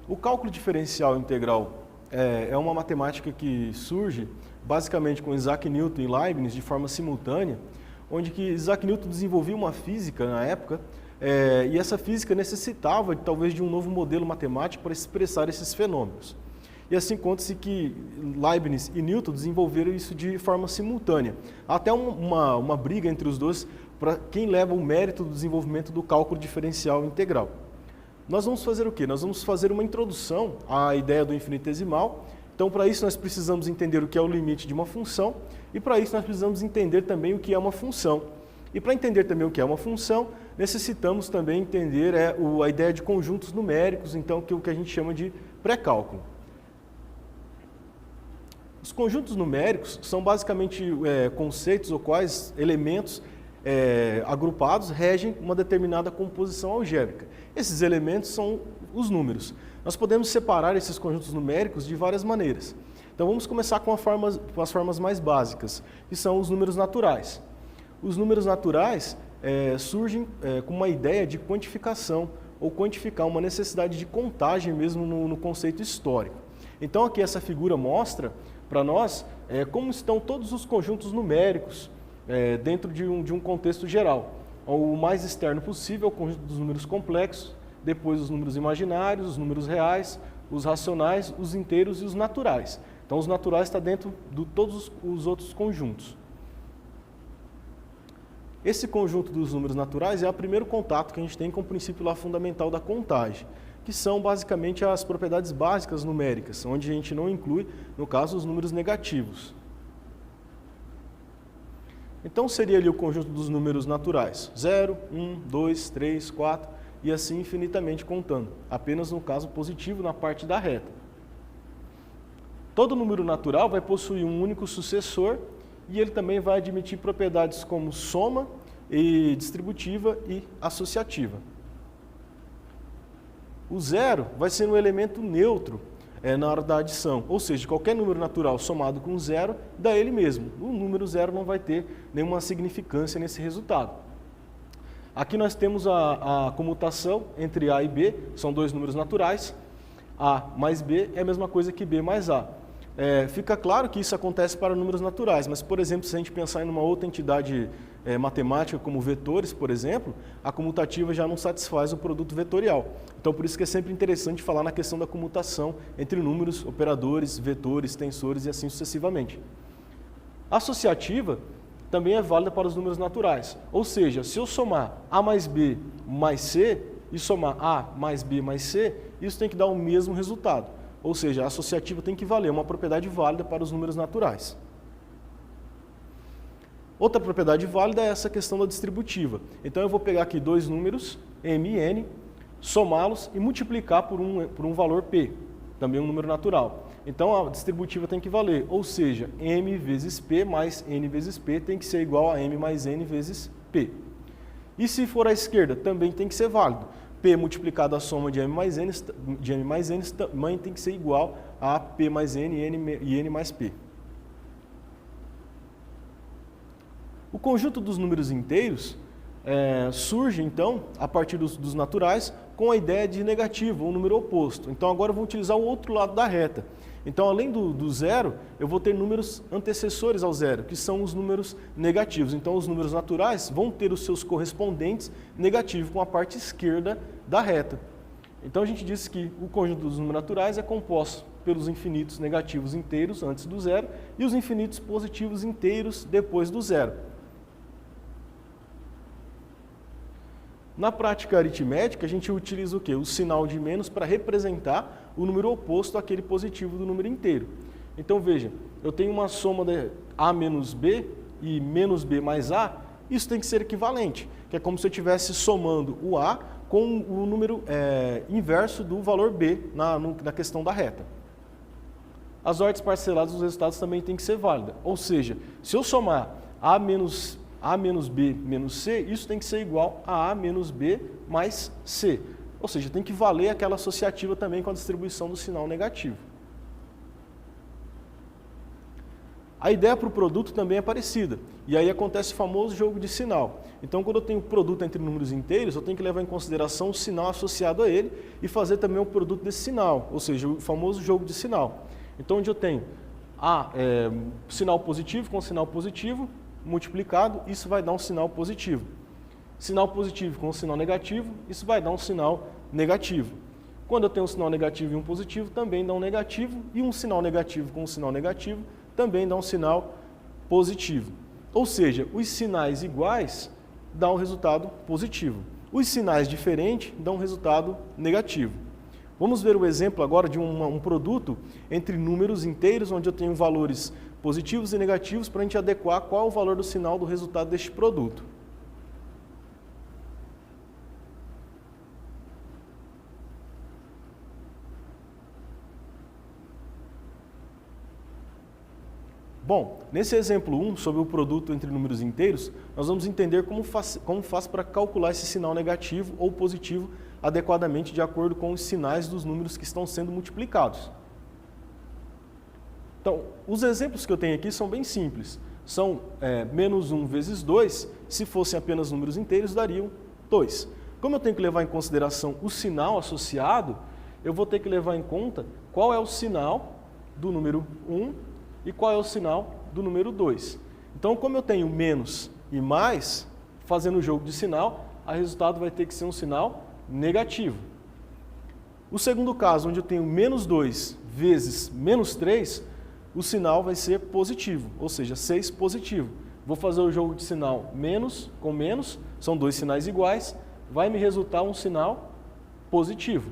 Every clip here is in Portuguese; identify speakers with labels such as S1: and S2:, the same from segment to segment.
S1: O cálculo diferencial integral é uma matemática que surge basicamente com Isaac Newton e Leibniz de forma simultânea, onde que Isaac Newton desenvolvia uma física na época, e essa física necessitava talvez de um novo modelo matemático para expressar esses fenômenos. E assim conta-se que Leibniz e Newton desenvolveram isso de forma simultânea. Há até uma briga entre os dois para quem leva o mérito do desenvolvimento do cálculo diferencial integral. Nós vamos fazer o quê? Nós vamos fazer uma introdução à ideia do infinitesimal. Então, para isso, nós precisamos entender o que é o limite de uma função e, para isso, nós precisamos entender também o que é uma função. E, para entender também o que é uma função, necessitamos também entender a ideia de conjuntos numéricos, então, que é o que a gente chama de pré-cálculo. Os conjuntos numéricos são basicamente conceitos ou quais elementos agrupados regem uma determinada composição algébrica. Esses elementos são os números. Nós podemos separar esses conjuntos numéricos de várias maneiras. Então vamos começar com as formas mais básicas, que são os números naturais. Os números naturais surgem com uma ideia de quantificação, ou quantificar uma necessidade de contagem mesmo no conceito histórico. Então aqui essa figura mostra para nós como estão todos os conjuntos numéricos dentro de um contexto geral. O mais externo possível é o conjunto dos números complexos, depois os números imaginários, os números reais, os racionais, os inteiros e os naturais. Então os naturais estão dentro de todos os outros conjuntos. Esse conjunto dos números naturais é o primeiro contato que a gente tem com o princípio lá fundamental da contagem, que são basicamente as propriedades básicas numéricas, onde a gente não inclui, no caso, os números negativos. Então seria ali o conjunto dos números naturais, 0, 1, 2, 3, 4 e assim infinitamente contando, apenas no caso positivo na parte da reta. Todo número natural vai possuir um único sucessor e ele também vai admitir propriedades como soma, e distributiva e associativa. O zero vai ser um elemento neutro na hora da adição, ou seja, qualquer número natural somado com zero dá ele mesmo. O número zero não vai ter nenhuma significância nesse resultado. Aqui nós temos a comutação entre A e B, são dois números naturais. A mais B é a mesma coisa que B mais A. Fica claro que isso acontece para números naturais, mas, por exemplo, se a gente pensar em uma outra entidade matemática, como vetores, por exemplo, a comutativa já não satisfaz o produto vetorial. Então, por isso que é sempre interessante falar na questão da comutação entre números, operadores, vetores, tensores e assim sucessivamente. A associativa também é válida para os números naturais, ou seja, se eu somar A mais B mais C e somar A mais B mais C, isso tem que dar o mesmo resultado. Ou seja, a associativa tem que valer uma propriedade válida para os números naturais. Outra propriedade válida é essa questão da distributiva. Então eu vou pegar aqui dois números, M e N, somá-los e multiplicar por um valor P, também um número natural. Então a distributiva tem que valer, ou seja, M vezes P mais N vezes P tem que ser igual a M mais N vezes P. E se for à esquerda, também tem que ser válido. P multiplicado a soma de M mais N também tem que ser igual a P mais N e N mais P. O conjunto dos números inteiros surge, então, a partir dos naturais, com a ideia de negativo, um número oposto. Então, agora eu vou utilizar o outro lado da reta. Então, além do zero, eu vou ter números antecessores ao zero, que são os números negativos. Então, os números naturais vão ter os seus correspondentes negativos com a parte esquerda da reta. Então, a gente disse que o conjunto dos números naturais é composto pelos infinitos negativos inteiros antes do zero e os infinitos positivos inteiros depois do zero. Na prática aritmética, a gente utiliza o quê? O sinal de menos para representar o número oposto àquele positivo do número inteiro. Então, veja, eu tenho uma soma de A menos B e menos B mais A, isso tem que ser equivalente, que é como se eu estivesse somando o A com o número inverso do valor B na questão da reta. As ordens parceladas dos resultados também tem que ser válida, ou seja, se eu somar A menos B menos C, isso tem que ser igual a A menos B mais C. Ou seja, tem que valer aquela associativa também com a distribuição do sinal negativo. A ideia para o produto também é parecida, e aí acontece o famoso jogo de sinal. Então, quando eu tenho produto entre números inteiros, eu tenho que levar em consideração o sinal associado a ele e fazer também o produto desse sinal, ou seja, o famoso jogo de sinal. Então, onde eu tenho sinal positivo com sinal positivo multiplicado, isso vai dar um sinal positivo. Sinal positivo com sinal negativo, isso vai dar um sinal negativo. Quando eu tenho um sinal negativo e um positivo, também dá um negativo, e um sinal negativo com um sinal negativo também dá um sinal positivo. Ou seja, os sinais iguais dão um resultado positivo. Os sinais diferentes dão um resultado negativo. Vamos ver o exemplo agora de um produto entre números inteiros, onde eu tenho valores positivos e negativos, para a gente adequar qual é o valor do sinal do resultado deste produto. Bom, nesse exemplo 1, sobre o produto entre números inteiros, nós vamos entender como faz para calcular esse sinal negativo ou positivo adequadamente de acordo com os sinais dos números que estão sendo multiplicados. Então, os exemplos que eu tenho aqui são bem simples. São menos 1 vezes 2, se fossem apenas números inteiros, dariam 2. Como eu tenho que levar em consideração o sinal associado, eu vou ter que levar em conta qual é o sinal do número 1 e qual é o sinal do número 2. Então, como eu tenho menos e mais, fazendo o jogo de sinal, o resultado vai ter que ser um sinal negativo. O segundo caso, onde eu tenho menos 2 vezes menos 3, o sinal vai ser positivo, ou seja, 6 positivo. Vou fazer o jogo de sinal menos com menos, são dois sinais iguais, vai me resultar um sinal positivo.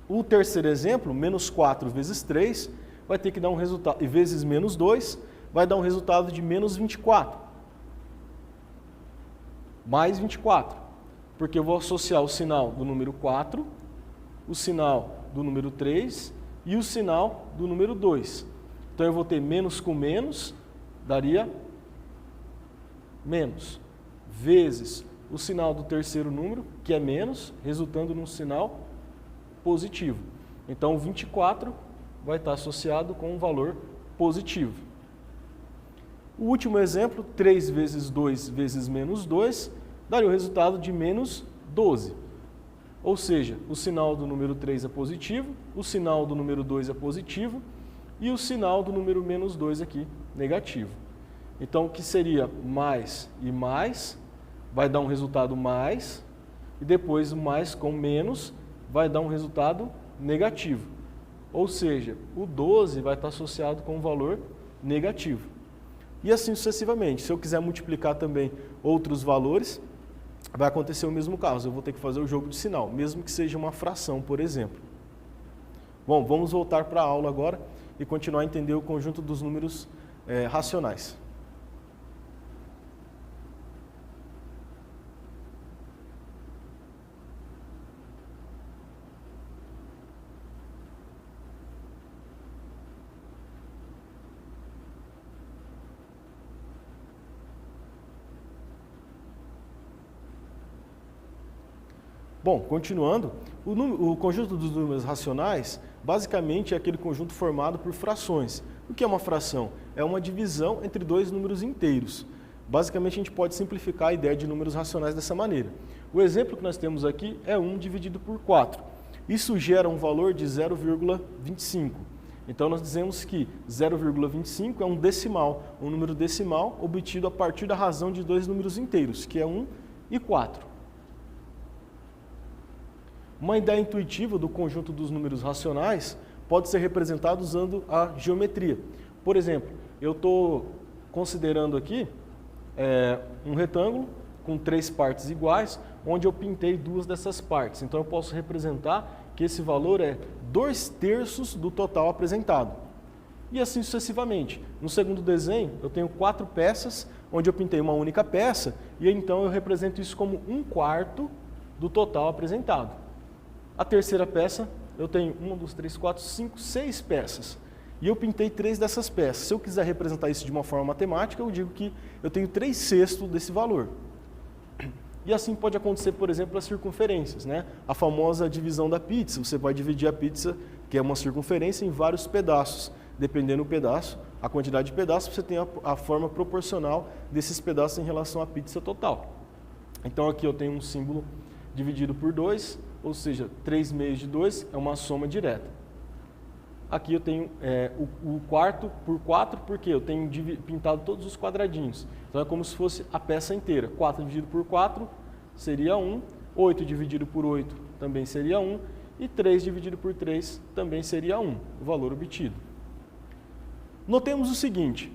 S1: O terceiro exemplo, menos 4 vezes 3, vai ter que dar um resultado, e vezes menos 2, vai dar um resultado de menos 24. Mais 24, porque eu vou associar o sinal do número 4, o sinal do número 3 e o sinal do número 2. Então eu vou ter menos com menos, daria menos, vezes o sinal do terceiro número, que é menos, resultando num sinal positivo. Então 24 vai estar associado com um valor positivo. O último exemplo, 3 vezes 2 vezes menos 2, daria o resultado de menos 12. Ou seja, o sinal do número 3 é positivo, o sinal do número 2 é positivo e o sinal do número menos 2 aqui, negativo. Então, o que seria mais e mais, vai dar um resultado mais, e depois mais com menos, vai dar um resultado negativo. Ou seja, o 12 vai estar associado com um valor negativo. E assim sucessivamente. Se eu quiser multiplicar também outros valores, vai acontecer o mesmo caso. Eu vou ter que fazer o jogo de sinal, mesmo que seja uma fração, por exemplo. Bom, vamos voltar para a aula agora e continuar a entender o conjunto dos números racionais. Bom, continuando, o conjunto dos números racionais, basicamente é aquele conjunto formado por frações. O que é uma fração? É uma divisão entre dois números inteiros. Basicamente, a gente pode simplificar a ideia de números racionais dessa maneira. O exemplo que nós temos aqui é 1 dividido por 4. Isso gera um valor de 0,25. Então, nós dizemos que 0,25 é um decimal, um número decimal obtido a partir da razão de dois números inteiros, que é 1 e 4. Uma ideia intuitiva do conjunto dos números racionais pode ser representada usando a geometria. Por exemplo, eu estou considerando aqui um retângulo com 3 partes iguais, onde eu pintei 2 dessas partes. Então eu posso representar que esse valor é 2/3 do total apresentado. E assim sucessivamente. No segundo desenho, eu tenho 4 peças, onde eu pintei uma única peça, e então eu represento isso como 1/4 do total apresentado. A terceira peça, eu tenho 1, 2, 3, 4, 5, 6 peças. E eu pintei 3 dessas peças. Se eu quiser representar isso de uma forma matemática, eu digo que eu tenho 3/6 desse valor. E assim pode acontecer, por exemplo, as circunferências, né? A famosa divisão da pizza. Você vai dividir a pizza, que é uma circunferência, em vários pedaços. dependendo do pedaço, a quantidade de pedaços, você tem a forma proporcional desses pedaços em relação à pizza total. Então aqui eu tenho um símbolo dividido por 2, ou seja, 3 meios de 2 é uma soma direta. Aqui eu tenho o quarto por 4, porque eu tenho pintado todos os quadradinhos. Então é como se fosse a peça inteira. 4 dividido por 4 seria 1, 8 dividido por 8 também seria 1, e 3 dividido por 3 também seria 1, o valor obtido. Notemos o seguinte,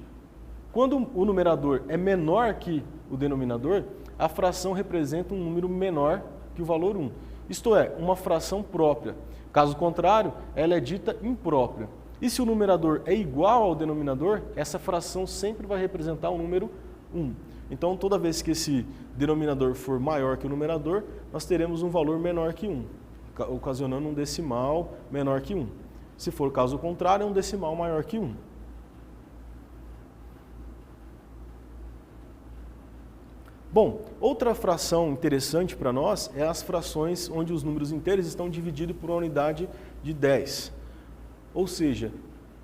S1: quando o numerador é menor que o denominador, a fração representa um número menor que o valor 1. Isto é, uma fração própria. Caso contrário, ela é dita imprópria. E se o numerador é igual ao denominador, essa fração sempre vai representar o número 1. Então, toda vez que esse denominador for maior que o numerador, nós teremos um valor menor que 1, ocasionando um decimal menor que 1. Se for o caso contrário, é um decimal maior que 1. Bom, outra fração interessante para nós é as frações onde os números inteiros estão divididos por uma unidade de 10. Ou seja,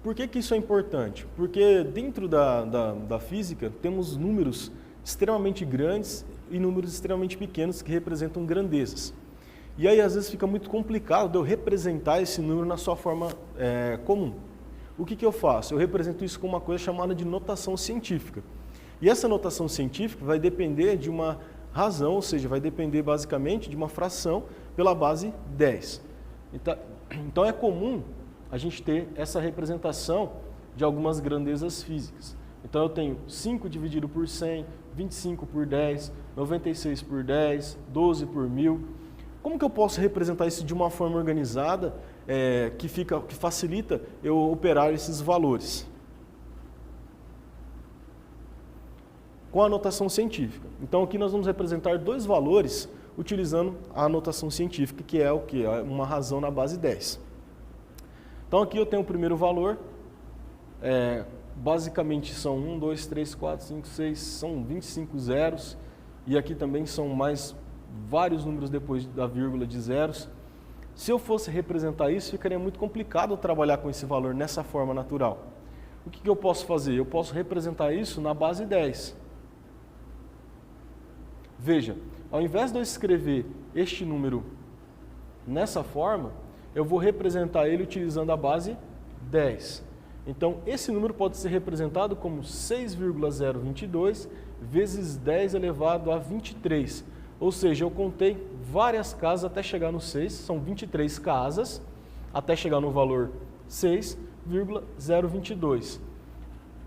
S1: por que isso é importante? Porque dentro da física temos números extremamente grandes e números extremamente pequenos que representam grandezas. E aí às vezes fica muito complicado de eu representar esse número na sua forma comum. O que eu faço? Eu represento isso com uma coisa chamada de notação científica. E essa notação científica vai depender de uma razão, ou seja, vai depender basicamente de uma fração pela base 10. Então é comum a gente ter essa representação de algumas grandezas físicas. Então eu tenho 5 dividido por 100, 25 por 10, 96 por 10, 12 por 1000. Como que eu posso representar isso de uma forma organizada que facilita eu operar esses valores? Com a notação científica. Então aqui nós vamos representar dois valores utilizando a notação científica, que é o quê? Uma razão na base 10. Então aqui eu tenho o primeiro valor, basicamente são 1, 2, 3, 4, 5, 6, são 25 zeros, e aqui também são mais vários números depois da vírgula de zeros. Se eu fosse representar isso, ficaria muito complicado trabalhar com esse valor nessa forma natural. O que eu posso fazer? Eu posso representar isso na base 10. Veja, ao invés de eu escrever este número nessa forma, eu vou representar ele utilizando a base 10. Então, esse número pode ser representado como 6,022 vezes 10 elevado a 23. Ou seja, eu contei várias casas até chegar no 6, são 23 casas, até chegar no valor 6,022.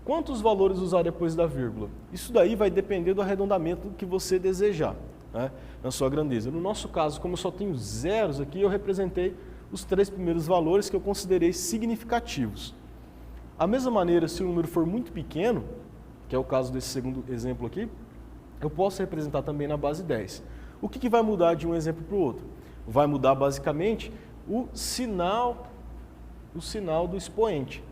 S1: Quantos valores usar depois da vírgula? Isso daí vai depender do arredondamento que você desejar, né, na sua grandeza. No nosso caso, como eu só tenho zeros aqui, eu representei os 3 primeiros valores que eu considerei significativos. A mesma maneira, se o número for muito pequeno, que é o caso desse segundo exemplo aqui, eu posso representar também na base 10. O que vai mudar de um exemplo para o outro? Vai mudar basicamente o sinal do expoente.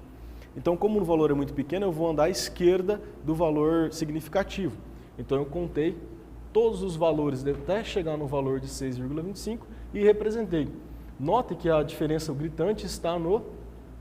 S1: Então, como o valor é muito pequeno, eu vou andar à esquerda do valor significativo. Então, eu contei todos os valores até chegar no valor de 6,25 e representei. Note que a diferença gritante está no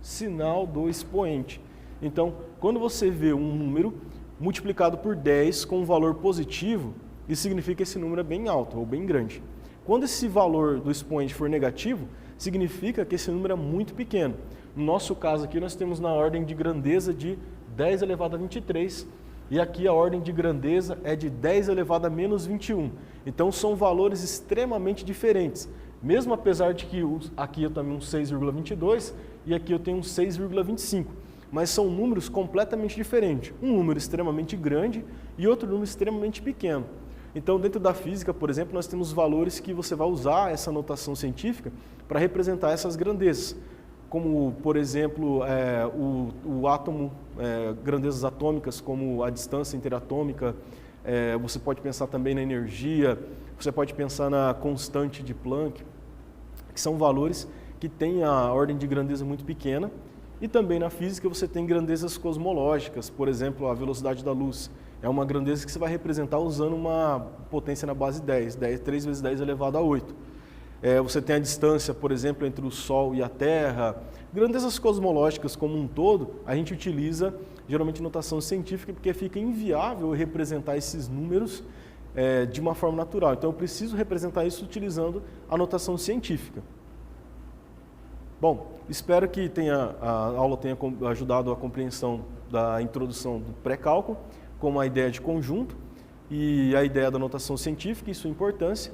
S1: sinal do expoente. Então, quando você vê um número multiplicado por 10 com um valor positivo, isso significa que esse número é bem alto ou bem grande. Quando esse valor do expoente for negativo, significa que esse número é muito pequeno. No nosso caso aqui, nós temos na ordem de grandeza de 10 elevado a 23, e aqui a ordem de grandeza é de 10 elevado a menos 21. Então, são valores extremamente diferentes. Mesmo apesar de que aqui eu tenho um 6,22 e aqui eu tenho um 6,25. Mas são números completamente diferentes. Um número extremamente grande e outro número extremamente pequeno. Então, dentro da física, por exemplo, nós temos valores que você vai usar essa notação científica para representar essas grandezas. Como, por exemplo, o átomo, grandezas atômicas, como a distância interatômica. Você pode pensar também na energia, você pode pensar na constante de Planck, que são valores que têm a ordem de grandeza muito pequena. E também na física você tem grandezas cosmológicas, por exemplo, a velocidade da luz. É uma grandeza que você vai representar usando uma potência na base 10, 3 vezes 10 elevado a 8. Você tem a distância, por exemplo, entre o Sol e a Terra. Grandezas cosmológicas como um todo, a gente utiliza geralmente notação científica porque fica inviável representar esses números de uma forma natural. Então eu preciso representar isso utilizando a notação científica. Bom, espero que a aula tenha ajudado a compreensão da introdução do pré-cálculo, como a ideia de conjunto e a ideia da notação científica e sua importância.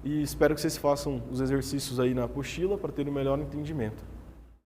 S1: E espero que vocês façam os exercícios aí na apostila para ter um melhor entendimento.